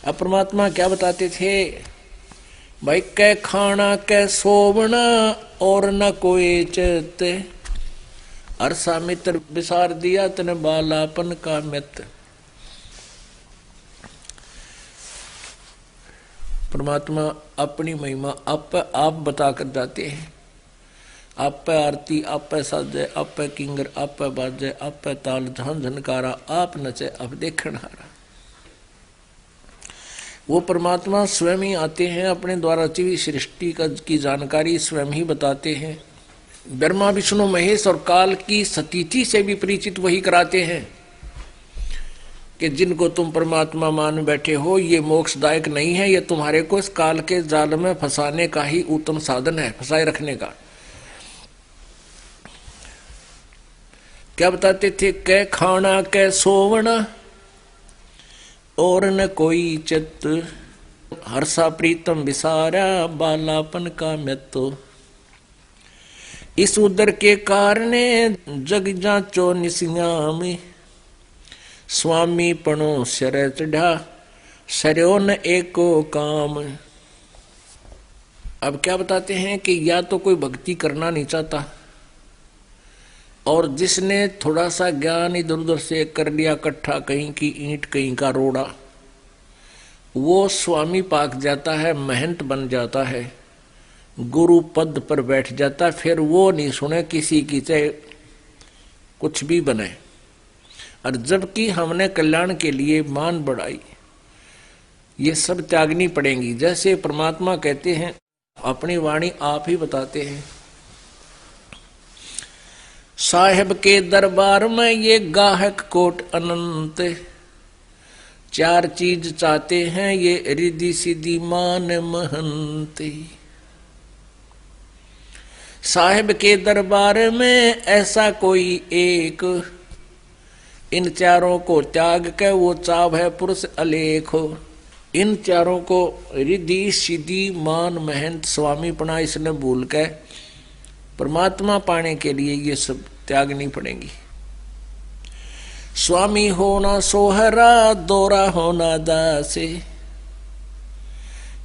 अब परमात्मा क्या बताते थे भाई, कै खाना कै सोवना और न कोई चेत, अरसा मित्र विसार दिया तने बालापन का मित्र। परमात्मा अपनी महिमा आप बता कर जाते हैं। आप पे आरती, आप पे साजे, आप पे किंगर, आप पे बाजे, आप पे ताल झन झनकारा, आप नचे अब देखण हारा। वो परमात्मा स्वयं ही आते हैं, अपने द्वारा रची हुई सृष्टि की जानकारी स्वयं ही बताते हैं। ब्रह्मा विष्णु महेश और काल की सतीथि से भी परिचित वही कराते हैं कि जिनको तुम परमात्मा मान बैठे हो ये मोक्षदायक नहीं है, ये तुम्हारे को इस काल के जाल में फंसाने का ही उत्तम साधन है, फंसाए रखने का। क्या बताते थे, कै खाना कै सोवना और न कोई चित, हर्षा प्रीतम विसारा बालापन का मृत्यु। इस उदर के कारण जग जाचो निसियाम, स्वामी पणो शर चढ़ा सरयो न एको काम। अब क्या बताते हैं कि या तो कोई भक्ति करना नहीं चाहता, और जिसने थोड़ा सा ज्ञान इधर उधर से कर लिया इकट्ठा, कहीं की ईंट कहीं का रोड़ा, वो स्वामी पाक जाता है, महंत बन जाता है, गुरु पद पर बैठ जाता, फिर वो नहीं सुने किसी की, चाहे कुछ भी बने। और जबकि हमने कल्याण के लिए मान बढ़ाई, ये सब त्यागनी पड़ेंगी। जैसे परमात्मा कहते हैं, अपनी वाणी आप ही बताते हैं, साहेब के दरबार में ये गाहक कोट अनंत, चार चीज चाहते हैं ये रिद्धि सिद्धि मान महंत। साहेब के दरबार में ऐसा कोई एक, इन चारों को त्याग के वो चाव है पुरुष अलेख। इन चारों को रिद्धि सिद्धि मान महंत स्वामीपना इसने भूल के परमात्मा पाने के लिए ये सब त्यागनी पड़ेंगी। स्वामी होना सोहरा दोरा होना दासे,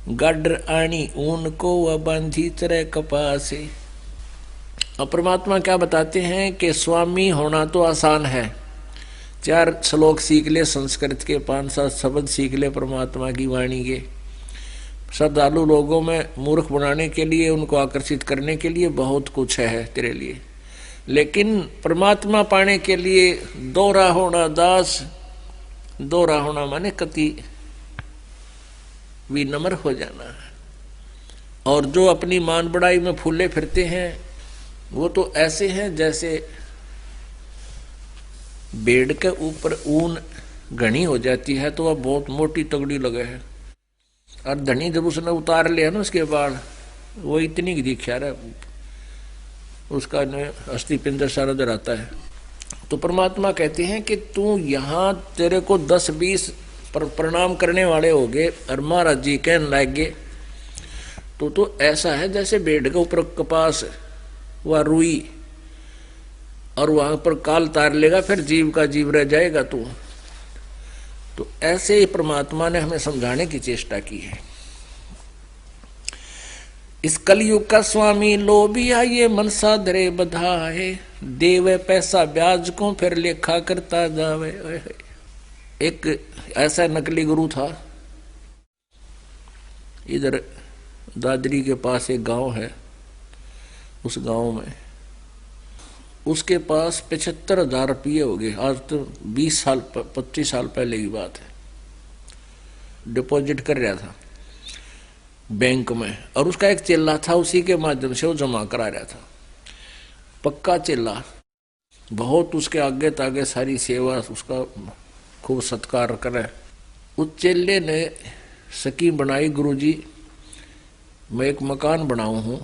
गड्र आनी ऊन को व बांधी तरह कपासे। अब परमात्मा क्या बताते हैं कि स्वामी होना तो आसान है, 4 श्लोक सीख ले संस्कृत के, 5-7 शब्द सीख ले परमात्मा की वाणी के। श्रद्धालु लोगों में मूर्ख बनाने के लिए, उनको आकर्षित करने के लिए बहुत कुछ है तेरे लिए, लेकिन परमात्मा पाने के लिए दोहरा होना दास। दोहरा होना माने कति विनम्र हो जाना। और जो अपनी मान बढ़ाई में फूले फिरते हैं वो तो ऐसे हैं जैसे बेड़ के ऊपर ऊन घनी हो जाती है तो वह बहुत मोटी तगड़ी लगे है, और धनी जब उसने उतार लिया ना उसके बाल, वो इतनी दिखा रहा है, उसका अस्थि पिंजर सारा दराता है। तो परमात्मा कहते हैं कि तू यहाँ तेरे को 10-20 प्रणाम करने वाले हो गए और महाराज जी कहने लगे, तो ऐसा है जैसे बेड़ के ऊपर कपास व रुई, और वहां पर काल तार लेगा, फिर जीव का जीव रह जाएगा तू। तो ऐसे ही परमात्मा ने हमें समझाने की चेष्टा की है। इस कलयुग का स्वामी लोभिया ये मनसा धरे बधाए, देवे पैसा ब्याज को फिर लेखा करता जावे। एक ऐसा नकली गुरु था, इधर दादरी के पास एक गांव है, उस गांव में उसके पास 75,000 रुपये हो गए। आज तो 25 साल पहले की बात है। डिपॉजिट कर रहा था बैंक में, और उसका एक चेला था, उसी के माध्यम से वो जमा करा रहा था। पक्का चेला, बहुत उसके आगे तागे सारी सेवा, उसका खूब सत्कार करे। उस चेले ने स्कीम बनाई, गुरुजी मैं एक मकान बनाऊं हूं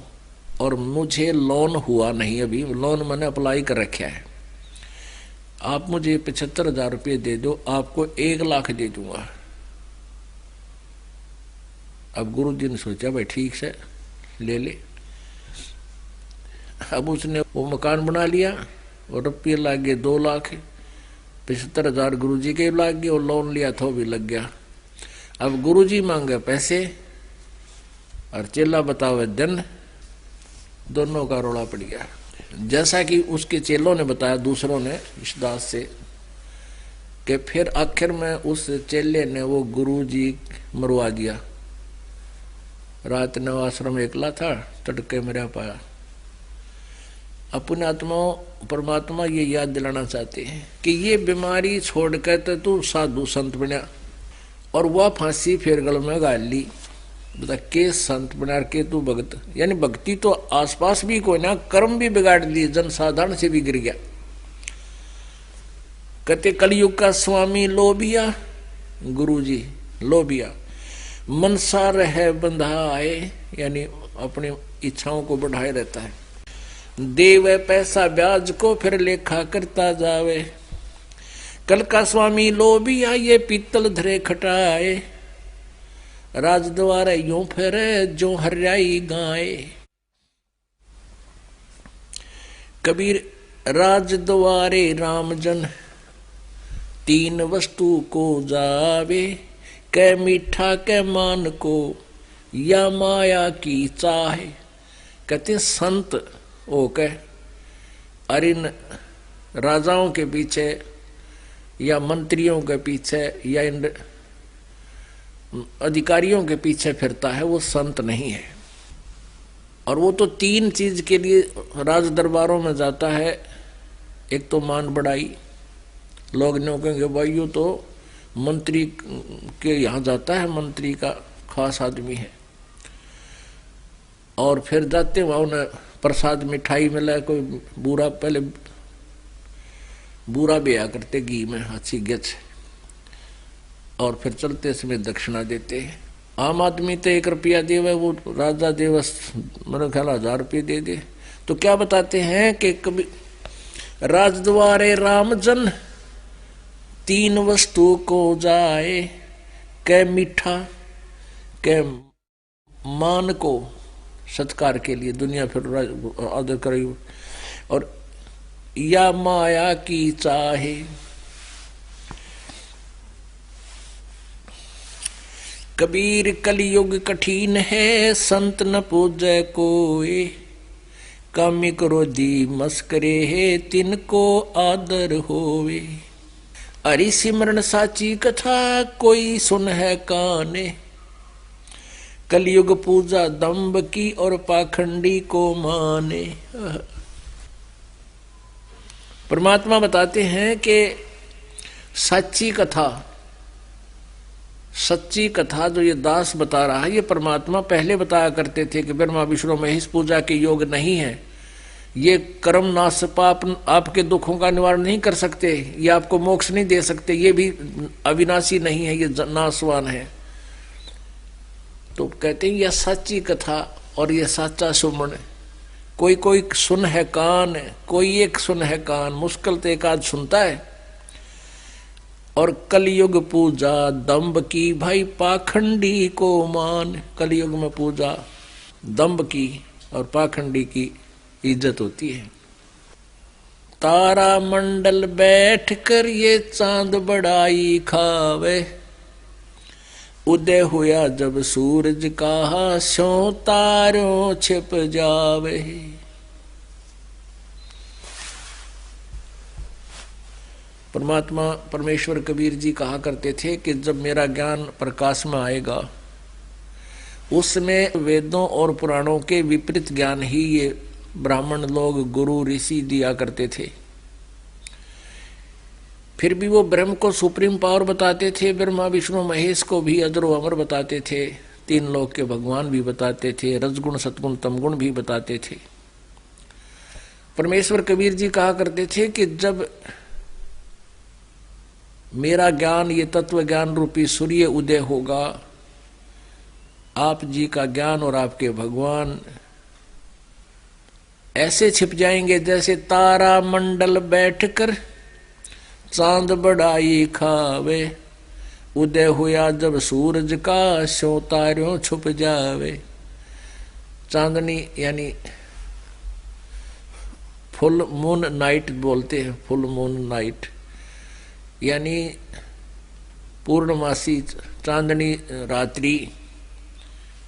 और मुझे लोन हुआ नहीं, अभी लोन मैंने अप्लाई कर रखा है, आप मुझे 75,000 रुपये दे दो, आपको 1 लाख दे दूंगा। अब गुरु जी ने सोचा भाई ठीक से ले ले। अब उसने वो मकान बना लिया और रुपये लग गए 2 लाख, 75,000 गुरु जी के लग गए, और लोन लिया था वो भी लग गया। अब गुरुजी मांगे पैसे और चेला बतावे दिन, दोनों का रोड़ा पड़ गया। जैसा कि उसके चेलों ने बताया, दूसरों ने इस दास से, कि फिर आखिर में उस चेले ने वो गुरुजी मरवा दिया। रात ने आश्रम एकला था, तड़के मरा पाया। अपने आत्माओं परमात्मा ये याद दिलाना चाहते हैं कि ये बीमारी छोड़कर तो तू साधु संत बना, और वह फांसी फिर गल में गाल ली। बता के संत बना के तू भगत, यानी भक्ति तो आसपास भी कोई ना, कर्म भी बिगाड़ दिए, जनसाधारण से भी गिर गया। कहते कलयुग का स्वामी लोभिया, गुरुजी लोभिया, मनसा रहे बंधाए, यानी अपनी इच्छाओं को बढ़ाए रहता है। देवे पैसा ब्याज को फिर लेखा करता जावे। कल का स्वामी लोभिया, ये पीतल धरे खटाए। राजद्वारे यूं फिरे जो हरियाई गाए। कबीर राजद्वारे रामजन, तीन वस्तु को जावे। कै मीठा कै मान को, या माया की चाहे। कहते संत ओ कह, और इन राजाओं के पीछे या मंत्रियों के पीछे या इन अधिकारियों के पीछे फिरता है, वो संत नहीं है। और वो तो तीन चीज के लिए राज दरबारों में जाता है। एक तो मान बढ़ाई, लोग नहीं कहेंगे भाई यो तो मंत्री के यहाँ जाता है, मंत्री का खास आदमी है। और फिर जाते वहां उन्हें प्रसाद मिठाई मिला, कोई बूरा, पहले बूरा भी आया करते घी में अच्छी गच, और फिर चलते समय दक्षिणा देते। आम आदमी तो 1 रुपया देवे, वो राजा देवस मेरे ख्याल 1000 रुपये दे दे। तो क्या बताते हैं कि कभी राजद्वारे रामजन, तीन वस्तु को जाए। कै मीठा कै मान को, सत्कार के लिए दुनिया फिर आदर करे, और या माया की चाहे। कबीर कलयुग कठिन है, संत न पूजै कोय। कामी क्रोधी मस्करे है, तिनको आदर होवे। हरि सिमरन साची कथा, कोई सुन है काने। कलयुग पूजा दंभ की, और पाखंडी को माने। परमात्मा बताते हैं कि सच्ची कथा, सच्ची कथा जो ये दास बता रहा है, ये परमात्मा पहले बताया करते थे कि ब्रह्मा विष्णु महेश पूजा के योग नहीं है। ये कर्म नाश पाप आपके दुखों का निवारण नहीं कर सकते, ये आपको मोक्ष नहीं दे सकते, ये भी अविनाशी नहीं है, ये नाशवान है। तो कहते हैं यह सच्ची कथा और यह सच्चा सुमन। कोई कोई सुन है कान, कोई एक सुन है कान, मुश्किल तो एक आध सुनता है। और कलयुग पूजा दंभ की, भाई पाखंडी को मान। कलयुग में पूजा दंभ की और पाखंडी की इज्जत होती है। तारा मंडल बैठ कर ये चांद बड़ाई खावे। उदय हुआ जब सूरज का, स्यों तारों छिप जावे। परमात्मा परमेश्वर कबीर जी कहा करते थे कि जब मेरा ज्ञान प्रकाश में आएगा, उसमें वेदों और पुराणों के विपरीत ज्ञान ही ये ब्राह्मण लोग, गुरु ऋषि दिया करते थे। फिर भी वो ब्रह्म को सुप्रीम पावर बताते थे, ब्रह्मा विष्णु महेश को भी अजरो अमर बताते थे, 3 लोक के भगवान भी बताते थे, रजगुण सतगुण तमगुण भी बताते थे। परमेश्वर कबीर जी कहा करते थे कि जब मेरा ज्ञान, ये तत्व ज्ञान रूपी सूर्य उदय होगा, आप जी का ज्ञान और आपके भगवान ऐसे छिप जाएंगे जैसे तारा मंडल बैठकर चांद बड़ाई खावे। उदय हुआ जब सूरज का, स्यों तारों छुप जावे। चांदनी यानी फुल मून नाइट बोलते हैं, फुल मून नाइट, यानी पूर्णमासी चांदनी रात्रि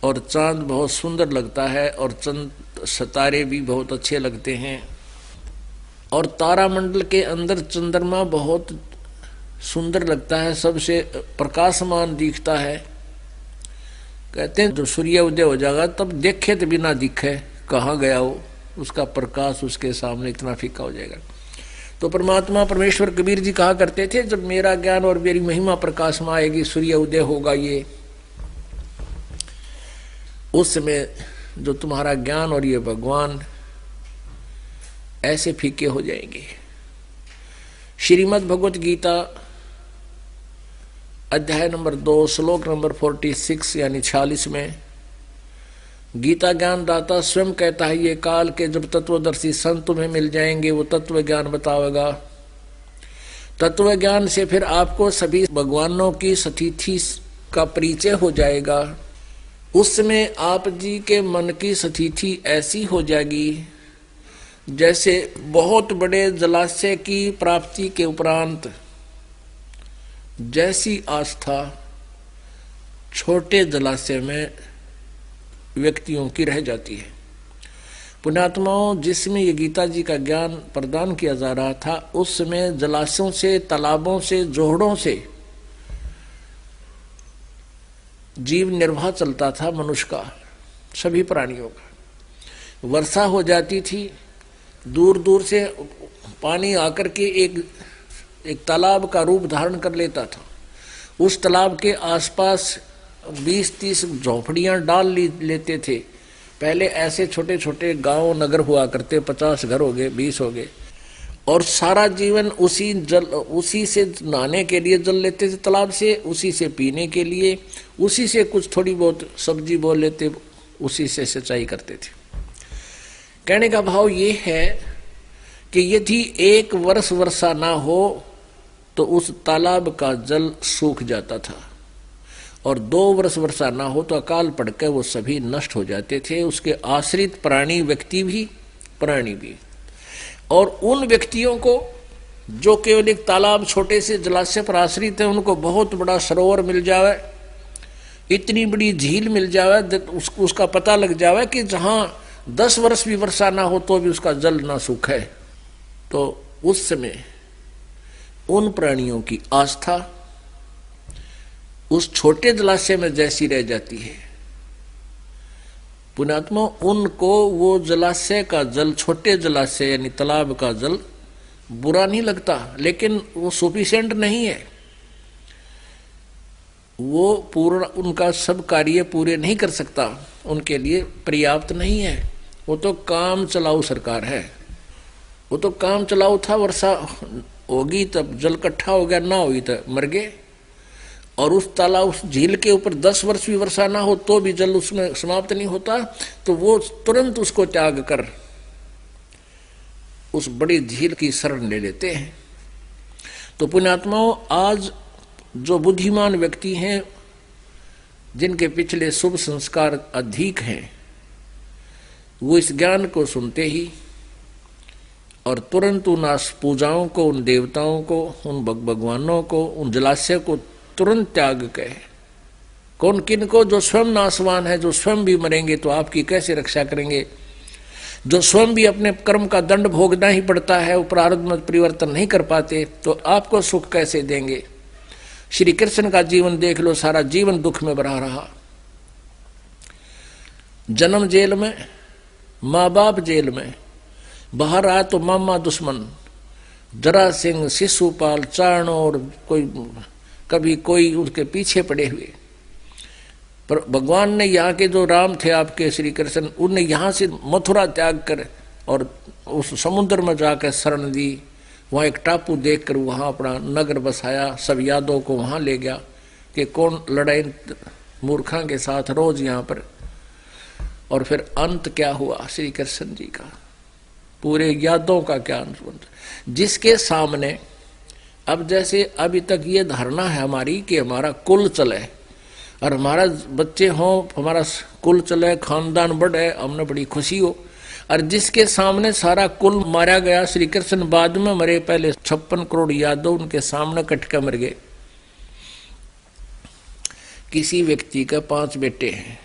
और चांद बहुत सुंदर लगता है और चंद सितारे भी बहुत अच्छे लगते हैं और तारामंडल के अंदर चंद्रमा बहुत सुंदर लगता है, सबसे प्रकाशमान दिखता है। कहते हैं जब सूर्य उदय हो जाएगा तब देखे तो बिना दिखे कहाँ गया वो, उसका प्रकाश उसके सामने इतना फीका हो जाएगा। तो परमात्मा परमेश्वर कबीर जी कहा करते थे जब मेरा ज्ञान और मेरी महिमा प्रकाश में आएगी, सूर्य उदय होगा, ये उस समय जो तुम्हारा ज्ञान और ये भगवान ऐसे फीके हो जाएंगे। श्रीमद् भगवत गीता अध्याय नंबर 2 श्लोक नंबर 46 यानी 46 में गीता ज्ञान दाता स्वयं कहता है ये काल के जब तत्वदर्शी संत तुम्हें मिल जाएंगे वो तत्व ज्ञान बतावेगा। तत्व ज्ञान से फिर आपको सभी भगवानों की स्थिति का परिचय हो जाएगा। उस समय आप जी के मन की स्थिति ऐसी हो जाएगी जैसे बहुत बड़े जलाशय की प्राप्ति के उपरांत जैसी आस्था छोटे जलाशय में व्यक्तियों की रह जाती है। पुण्यात्माओं, जिसमें ये गीता जी का ज्ञान प्रदान किया जा रहा था उस समय जलाशयों से, तालाबों से, जोहड़ों से जीव निर्वाह चलता था मनुष्य का, सभी प्राणियों का। वर्षा हो जाती थी, दूर दूर से पानी आकर के एक तालाब का रूप धारण कर लेता था। उस तालाब के आसपास 20-30 झोपड़ियां डाल लेते थे। पहले ऐसे छोटे छोटे गांव नगर हुआ करते, 50 घर हो गए, 20 हो गए, और सारा जीवन उसी से नहाने के लिए जल लेते थे तालाब से, उसी से पीने के लिए, उसी से कुछ थोड़ी बहुत सब्जी बो लेते, उसी से सिंचाई करते थे। कहने का भाव ये है कि यदि 1 वर्ष वर्षा ना हो तो उस तालाब का जल सूख जाता था, और 2 वर्ष वर्षा ना हो तो अकाल पड़कर वो सभी नष्ट हो जाते थे, उसके आश्रित प्राणी, व्यक्ति भी, प्राणी भी। और उन व्यक्तियों को जो केवल एक तालाब, छोटे से जलाशय पर आश्रित है, उनको बहुत बड़ा सरोवर मिल जावे, इतनी बड़ी झील मिल जावे, उसका पता लग जावे कि जहां 10 वर्ष भी वर्षा ना हो तो भी उसका जल ना सूखे, तो उस समय उन प्राणियों की आस्था उस छोटे जलाशय में जैसी रह जाती है, पुण्यात्मा, उनको वो जलाशय का जल, छोटे जलाशय यानी तालाब का जल बुरा नहीं लगता, लेकिन वो सफिशिएंट नहीं है, वो पूर्ण उनका सब कार्य पूरे नहीं कर सकता, उनके लिए पर्याप्त नहीं है। वो तो काम चलाऊ सरकार है, वो तो काम चलाऊ था। वर्षा होगी तब जल इकट्ठा हो गया, ना हुई तो मर गए। और उस तालाब, उस झील के ऊपर 10 वर्ष भी वर्षा ना हो तो भी जल उसमें समाप्त नहीं होता, तो वो तुरंत उसको त्याग कर उस बड़ी झील की शरण ले लेते हैं। तो पुण्यात्माओं, आज जो बुद्धिमान व्यक्ति हैं, जिनके पिछले शुभ संस्कार अधिक हैं, वो इस ज्ञान को सुनते ही और तुरंत उन पूजाओं को, उन देवताओं को, उन भगवानों को, उन जलाशय को तुरंत त्याग के, कौन किन को, जो स्वयं नाशवान है, जो स्वयं भी मरेंगे तो आपकी कैसे रक्षा करेंगे, जो स्वयं भी अपने कर्म का दंड भोगना ही पड़ता है, वो प्रारब्ध में परिवर्तन नहीं कर पाते, तो आपको सुख कैसे देंगे। श्री कृष्ण का जीवन देख लो, सारा जीवन दुख में भरा रहा। जन्म जेल में, माँ बाप जेल में, बाहर आया तो मामा दुश्मन, जरासिंह, शिशुपाल, चाणोर, कभी कोई उसके पीछे पड़े हुए। पर भगवान ने यहाँ के जो राम थे आपके श्री कृष्ण, उन्हें यहाँ से मथुरा त्याग कर और उस समुद्र में जाकर शरण दी। वहाँ एक टापू देखकर वहाँ अपना नगर बसाया, सब यादों को वहाँ ले गया कि कौन लड़ाई मूर्खों के साथ रोज यहाँ पर। और फिर अंत क्या हुआ श्री कृष्ण जी का, पूरे यादों का क्या अंत, जिसके सामने अब जैसे अभी तक ये धारणा है हमारी कि हमारा कुल चले और हमारा बच्चे हों, हमारा कुल चले, खानदान बढ़े, हमने बड़ी खुशी हो, और जिसके सामने सारा कुल मारा गया, श्री कृष्ण बाद में मरे, पहले 56 करोड़ यादव उनके सामने कट के मर गए। किसी व्यक्ति के 5 बेटे हैं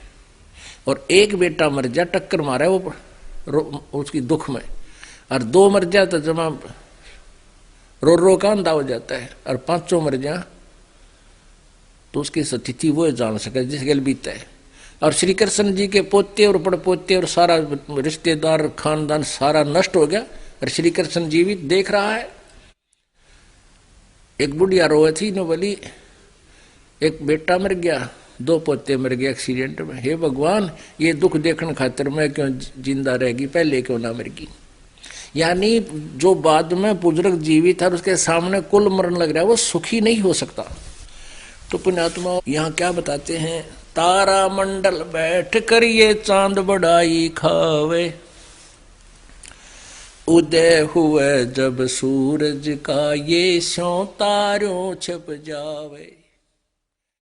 और एक बेटा मर जा, टक्कर मारा वो उसकी दुख में, और 2 मर जा तो जमा रो का अंधा हो जाता है, और 5 मर जा तो उसकी स्थिति वो जान सके जिस गल बीता है। और श्री कृष्ण जी के पोते और पड़पोते और सारा रिश्तेदार खानदान सारा नष्ट हो गया, और श्री कृष्ण जी भी देख रहा है। एक बुढ़िया रोए थी न बोली, एक बेटा मर गया, 2 पोते मर गए एक्सीडेंट में, हे भगवान ये दुख देखने खातिर मैं क्यों जिंदा रहेगी, पहले क्यों ना मर गई। यानी जो बाद में बुजुर्ग जीवित है उसके सामने कुल मरण लग रहा है, वो सुखी नहीं हो सकता। तो पुण्यात्मा यहाँ क्या बताते हैं, तारा मंडल बैठ कर ये चांद बढ़ाई खावे, उदय हुए जब सूरज का ये स्यों तारों छप जावे।